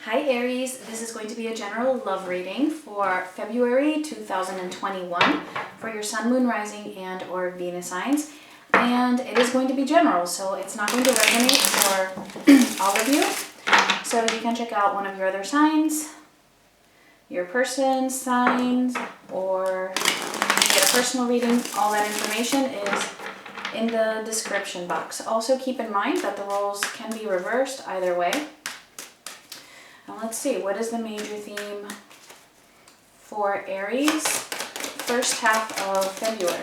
Hi Aries, this is going to be a general love reading for February 2021 for your Sun, Moon, Rising, and or Venus signs. And it is going to be general, so it's not going to resonate for all of you. So you can check out one of your other signs, your person's signs, or get a personal reading. All that information is in the description box. Also keep in mind that the roles can be reversed either way. Now let's see, what is the major theme for Aries first half of February?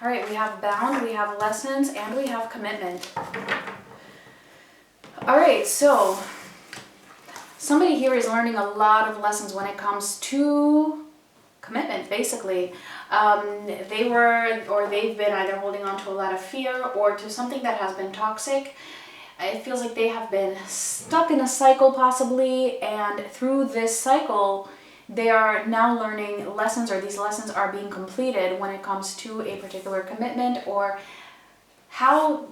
All right, we have bound, we have lessons, and we have commitment. All right, so somebody here is learning a lot of lessons when it comes to commitment, basically. They've been either holding on to a lot of fear or to something that has been toxic. It feels like they have been stuck in a cycle possibly, and through this cycle they are now learning lessons, or these lessons are being completed when it comes to a particular commitment, or how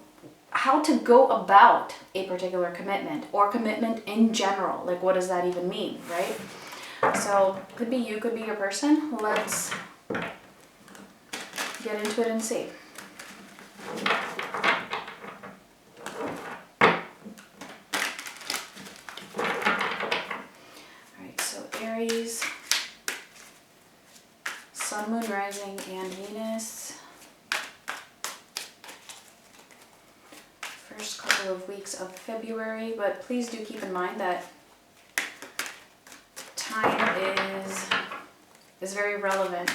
to go about a particular commitment, or commitment in general. Like, what does that even mean, right? So could be you, could be your person. Let's get into it and see. Alright, so Aries, Sun, Moon, Rising, and Venus. First couple of weeks of February, but please do keep in mind that time is very relevant.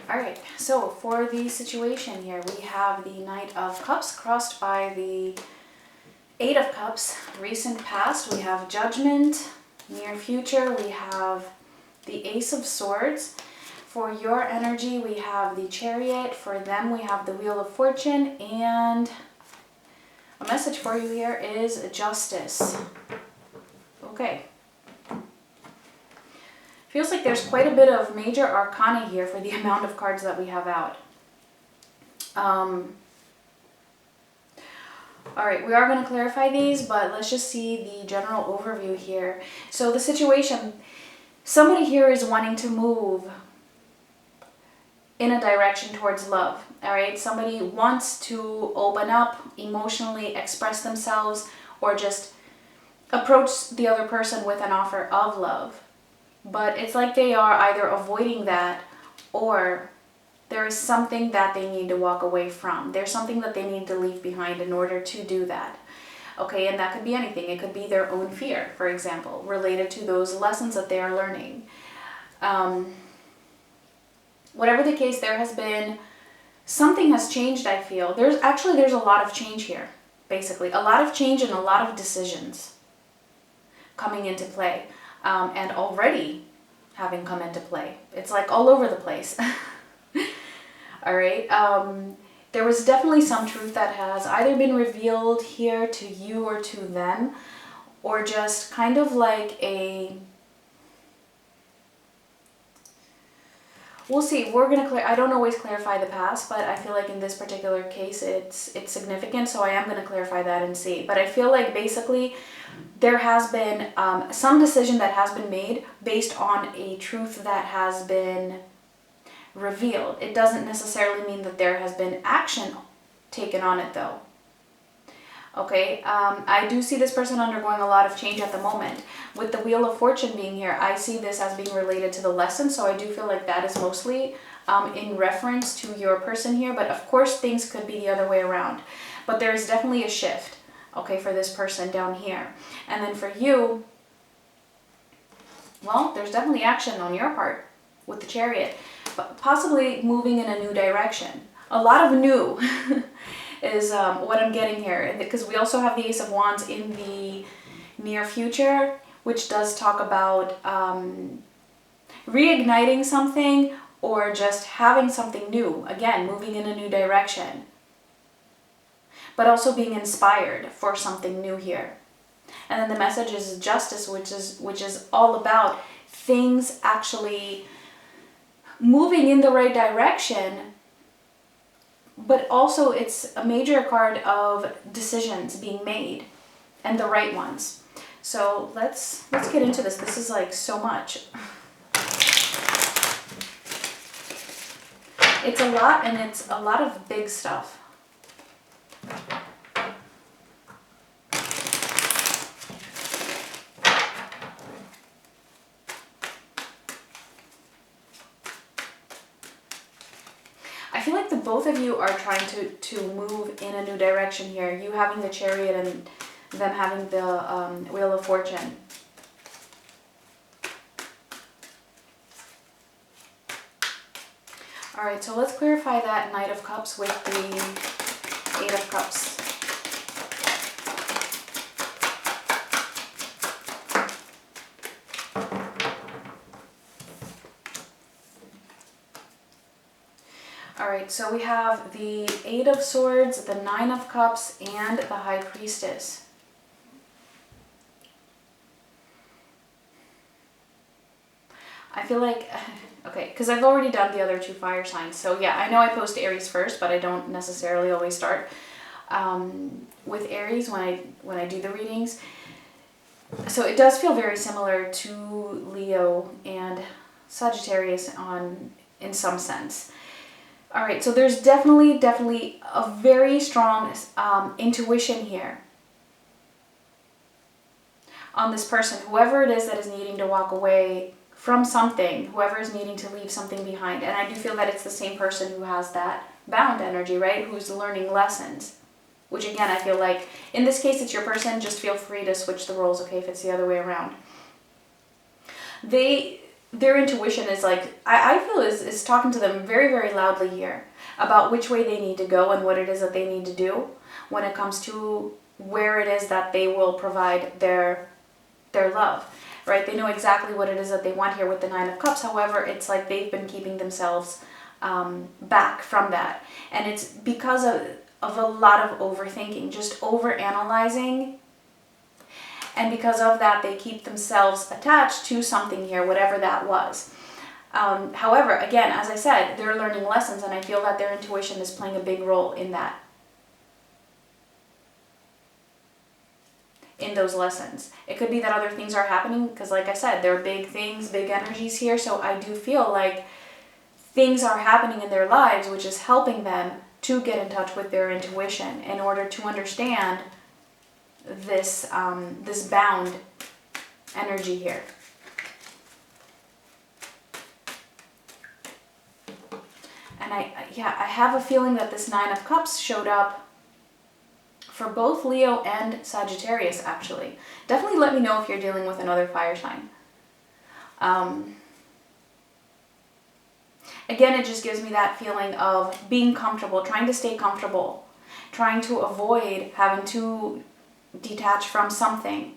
Alright, so for the situation here, we have the Knight of Cups crossed by the Eight of Cups, recent past. We have Judgment, near future. We have the Ace of Swords. For your energy, we have the Chariot. For them, we have the Wheel of Fortune. And a message for you here is Justice. Okay. Feels like there's quite a bit of major arcana here for the amount of cards that we have out. Alright, we are going to clarify these, but let's just see the general overview here. So the situation, somebody here is wanting to move in a direction towards love. Alright, somebody wants to open up, emotionally express themselves, or just approach the other person with an offer of love. But it's like they are either avoiding that, or there is something that they need to walk away from. There's something that they need to leave behind in order to do that. Okay, and that could be anything. It could be their own fear, for example, related to those lessons that they are learning. Whatever the case, there has been, something has changed, I feel. There's a lot of change here, basically. A lot of change and a lot of decisions coming into play. And already having come into play. It's like all over the place. Alright, there was definitely some truth that has either been revealed here to you or to them, or just kind of like a... We'll see. We're going to I don't always clarify the past, but I feel like in this particular case it's significant, so I am going to clarify that and see. But I feel like basically there has been some decision that has been made based on a truth that has been revealed. It doesn't necessarily mean that there has been action taken on it, though. Okay, I do see this person undergoing a lot of change at the moment. With the Wheel of Fortune being here, I see this as being related to the lesson, so I do feel like that is mostly in reference to your person here, but of course things could be the other way around. But there is definitely a shift, okay, for this person down here. And then for you, well, there's definitely action on your part with the Chariot, but possibly moving in a new direction. A lot of new is what I'm getting here, because we also have the Ace of Wands in the near future, which does talk about reigniting something, or just having something new, again, moving in a new direction, but also being inspired for something new here. And then the message is justice, which is all about things actually moving in the right direction, but also it's a major card of decisions being made and the right ones. So let's get into this. This is like so much. It's a lot, and it's a lot of big stuff. I feel like the both of you are trying to move in a new direction here. You having the Chariot and them having the Wheel of Fortune. Alright, so let's clarify that Knight of Cups with the Eight of Cups. Alright, so we have the Eight of Swords, the Nine of Cups, and the High Priestess. I feel like, okay, because I've already done the other two fire signs. So yeah, I know I post Aries first, but I don't necessarily always start with Aries when I do the readings. So it does feel very similar to Leo and Sagittarius in some sense. All right, so there's definitely a very strong intuition here on this person, whoever it is that is needing to walk away from something, whoever is needing to leave something behind. And I do feel that it's the same person who has that bound energy, right? Who's learning lessons, which again, I feel like in this case, it's your person. Just feel free to switch the roles, okay, if it's the other way around. Their intuition is like, I feel is talking to them very, very loudly here about which way they need to go and what it is that they need to do when it comes to where it is that they will provide their love, right? They know exactly what it is that they want here with the Nine of Cups. However, it's like they've been keeping themselves back from that. And it's because of a lot of overthinking, just overanalyzing. And because of that, they keep themselves attached to something here, whatever that was. However, again, as I said, they're learning lessons, and I feel that their intuition is playing a big role in that. In those lessons. It could be that other things are happening, because like I said, there are big things, big energies here. So I do feel like things are happening in their lives, which is helping them to get in touch with their intuition in order to understand this this bound energy here. And I have a feeling that this Nine of Cups showed up for both Leo and Sagittarius, actually. Definitely let me know if you're dealing with another fire sign. Again, it just gives me that feeling of being comfortable, trying to stay comfortable, trying to avoid having to detach from something.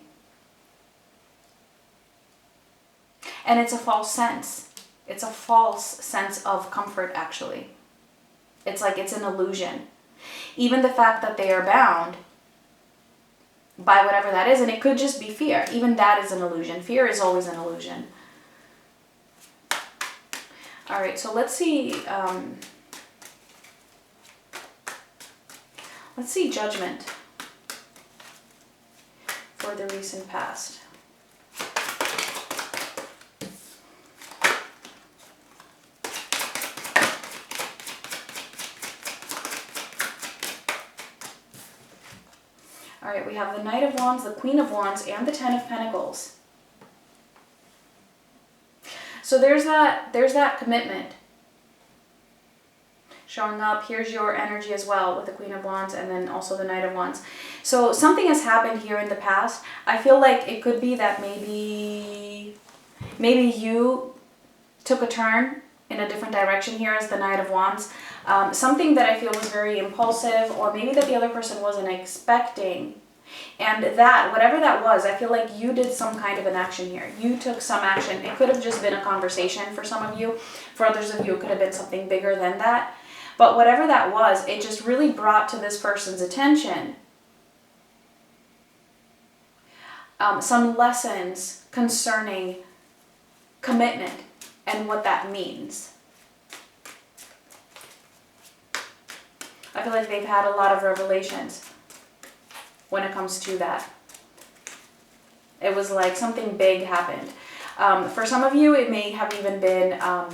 And it's a false sense. It's a false sense of comfort, actually. It's like it's an illusion. Even the fact that they are bound by whatever that is, and it could just be fear. Even that is an illusion. Fear is always an illusion. All right, so let's see. Let's see judgment for the recent past. All right, we have the Knight of Wands, the Queen of Wands, and the Ten of Pentacles. So there's that commitment showing up. Here's your energy as well with the Queen of Wands and then also the Knight of Wands. So something has happened here in the past. I feel like it could be that maybe you took a turn in a different direction here as the Knight of Wands. Something that I feel was very impulsive, or maybe that the other person wasn't expecting. And that, whatever that was, I feel like you did some kind of an action here. You took some action. It could have just been a conversation for some of you. For others of you, it could have been something bigger than that. But whatever that was, it just really brought to this person's attention some lessons concerning commitment and what that means. I feel like they've had a lot of revelations when it comes to that. It was like something big happened. For some of you, it may have even been a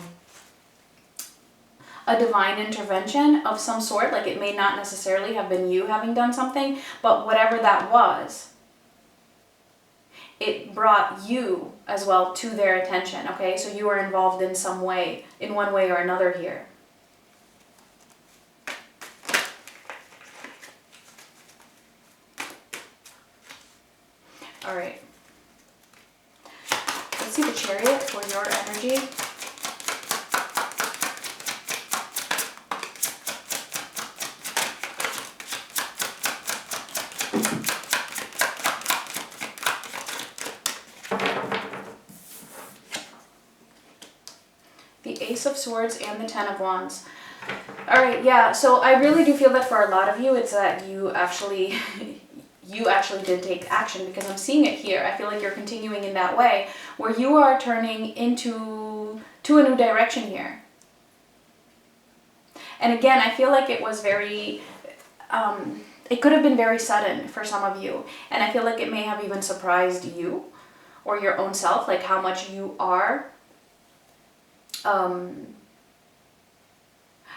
divine intervention of some sort. Like it may not necessarily have been you having done something, but whatever that was, it brought you as well to their attention, okay? So you were involved in some way, in one way or another here. All right. Let's see the Chariot for your energy. The Ace of Swords and the Ten of Wands. All right, yeah, so I really do feel that for a lot of you, it's that you actually did take action, because I'm seeing it here. I feel like you're continuing in that way where you are turning into a new direction here. And again, I feel like it was very, it could have been very sudden for some of you. And I feel like it may have even surprised you or your own self, like how much you are,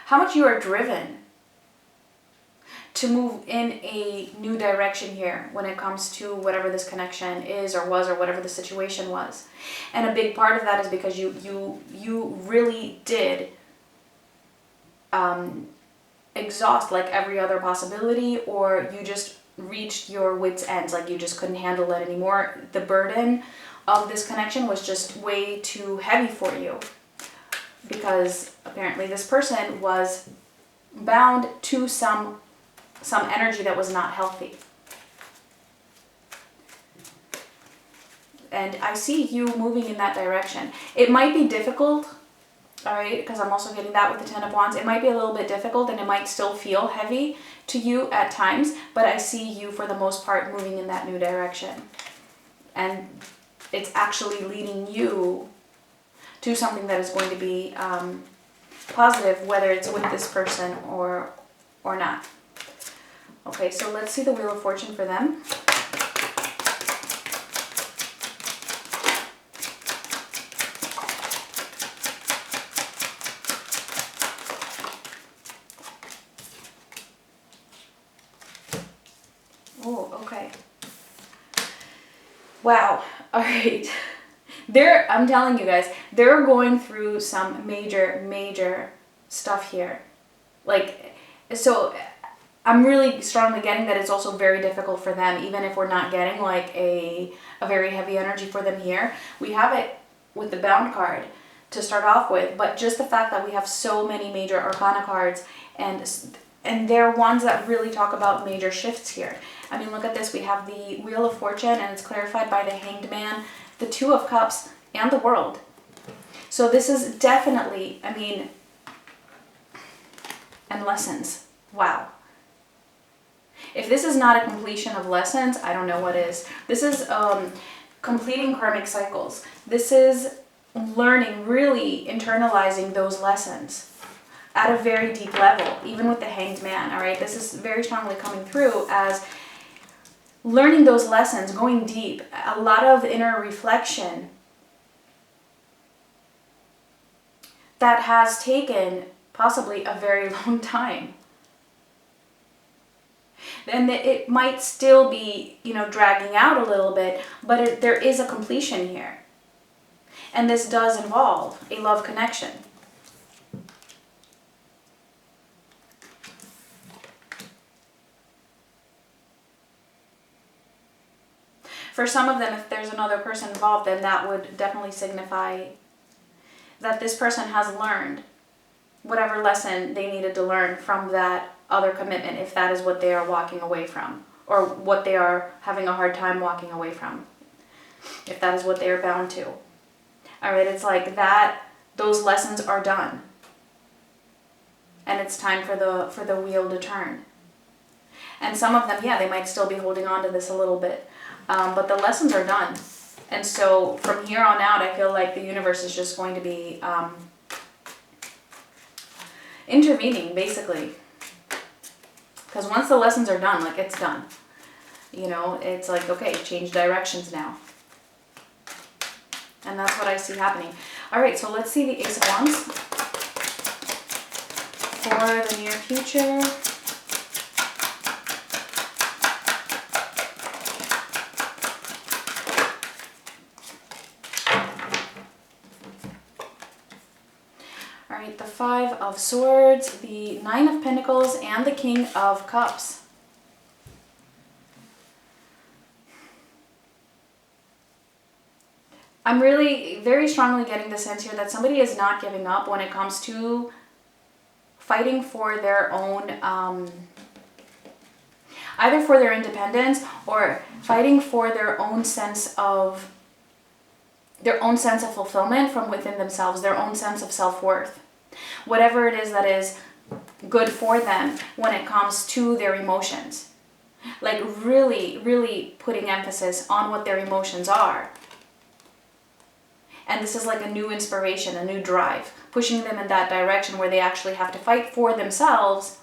how much you are driven to move in a new direction here when it comes to whatever this connection is or was, or whatever the situation was. And a big part of that is because you really did exhaust like every other possibility, or you just reached your wits' ends, like you just couldn't handle it anymore. The burden of this connection was just way too heavy for you, because apparently this person was bound to some energy that was not healthy. And I see you moving in that direction. It might be difficult, all right, because I'm also getting that with the Ten of Wands. It might be a little bit difficult and it might still feel heavy to you at times, but I see you for the most part moving in that new direction. And it's actually leading you to something that is going to be positive, whether it's with this person or not. Okay, so let's see the Wheel of Fortune for them. Oh, okay. Wow. All right. I'm telling you guys, they're going through some major stuff here. Like, so I'm really strongly getting that it's also very difficult for them, even if we're not getting like a very heavy energy for them here. We have it with the Bound card to start off with, but just the fact that we have so many major arcana cards, and they're ones that really talk about major shifts here. I mean, look at this. We have the Wheel of Fortune, and it's clarified by the Hanged Man, the Two of Cups, and the World. So this is definitely, I mean, and lessons. Wow. If this is not a completion of lessons, I don't know what is. This is completing karmic cycles. This is learning, really internalizing those lessons at a very deep level, even with the Hanged Man, all right? This is very strongly coming through as learning those lessons, going deep, a lot of inner reflection that has taken possibly a very long time. And it might still be, you know, dragging out a little bit, but there is a completion here. And this does involve a love connection. For some of them, if there's another person involved, then that would definitely signify that this person has learned whatever lesson they needed to learn from that other commitment, if that is what they are walking away from. or what they are having a hard time walking away from, if that is what they are bound to. All right, it's like that, those lessons are done. And it's time for the wheel to turn. And some of them, yeah, they might still be holding on to this a little bit. But the lessons are done. And so from here on out, I feel like the universe is just going to be intervening, basically. Because once the lessons are done, like, it's done. You know, it's like, okay, change directions now. And that's what I see happening. All right, so let's see the Ace of Wands for the near future. All right, the Five of Swords, the Nine of Pentacles, and the King of Cups. I'm really very strongly getting the sense here that somebody is not giving up when it comes to fighting for their own, either for their independence or fighting for their own sense of fulfillment from within themselves, their own sense of self-worth. Whatever it is that is good for them when it comes to their emotions. Like really, really putting emphasis on what their emotions are. And this is like a new inspiration, a new drive, pushing them in that direction where they actually have to fight for themselves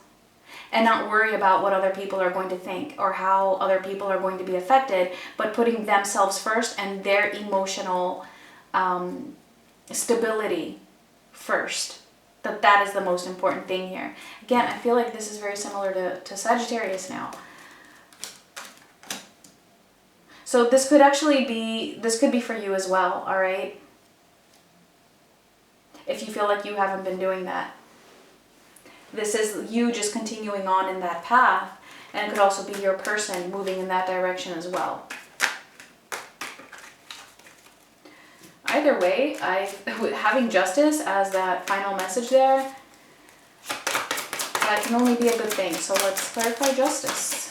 and not worry about what other people are going to think or how other people are going to be affected, but putting themselves first and their emotional stability first. That is the most important thing here. Again, I feel like this is very similar to Sagittarius now. So this could actually be, this could be for you as well, all right? If you feel like you haven't been doing that. This is you just continuing on in that path, and it could also be your person moving in that direction as well. Either way, having justice as that final message there, that can only be a good thing. So let's clarify justice.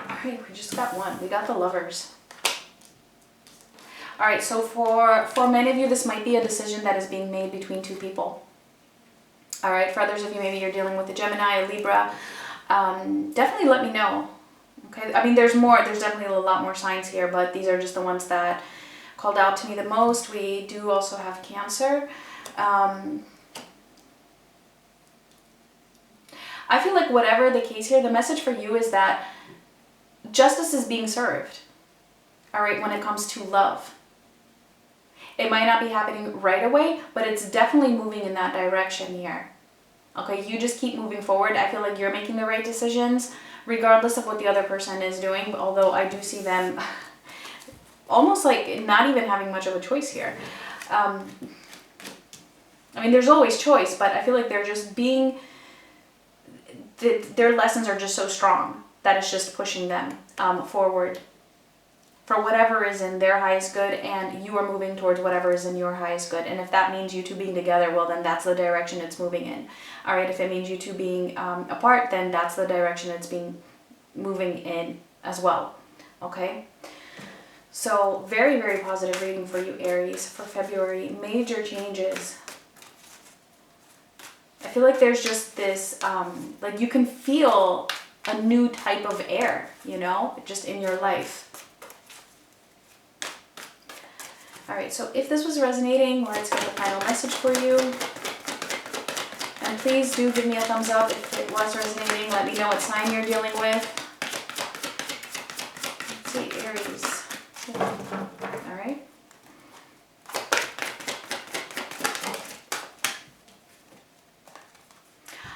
Alright, we just got one. We got the Lovers. Alright, so for many of you, this might be a decision that is being made between two people. Alright, for others of you, maybe you're dealing with a Gemini, a Libra. Definitely let me know. Okay, I mean, there's definitely a lot more signs here, but these are just the ones that called out to me the most. We do also have Cancer. I feel like whatever the case here, the message for you is that justice is being served, all right, when it comes to love. It might not be happening right away, but it's definitely moving in that direction here. Okay, you just keep moving forward. I feel like you're making the right decisions, regardless of what the other person is doing, although I do see them almost like not even having much of a choice here. I mean, there's always choice, but I feel like they're just being, their lessons are just so strong that it's just pushing them forward for whatever is in their highest good, and you are moving towards whatever is in your highest good. And if that means you two being together, well, then that's the direction it's moving in. All right, if it means you two being apart, then that's the direction it's being moving in as well. Okay, so very, very positive reading for you, Aries, for February. Major changes. I feel like there's just this, like you can feel a new type of air, you know, just in your life. All right, so if this was resonating, let's get the final message for you. And please do give me a thumbs up if it was resonating. Let me know what sign you're dealing with. Let's see, Aries. All right.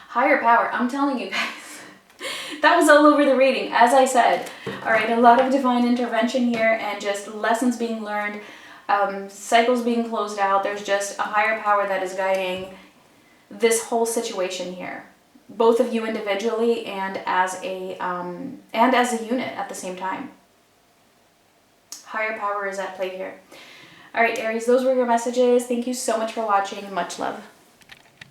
Higher power, I'm telling you guys. That was all over the reading, as I said. All right, a lot of divine intervention here and just lessons being learned. Cycles being closed out. There's just a higher power that is guiding this whole situation here, both of you individually and as a unit at the same time. Higher power is at play here. All right, Aries, those were your messages. Thank you so much for watching. Much love.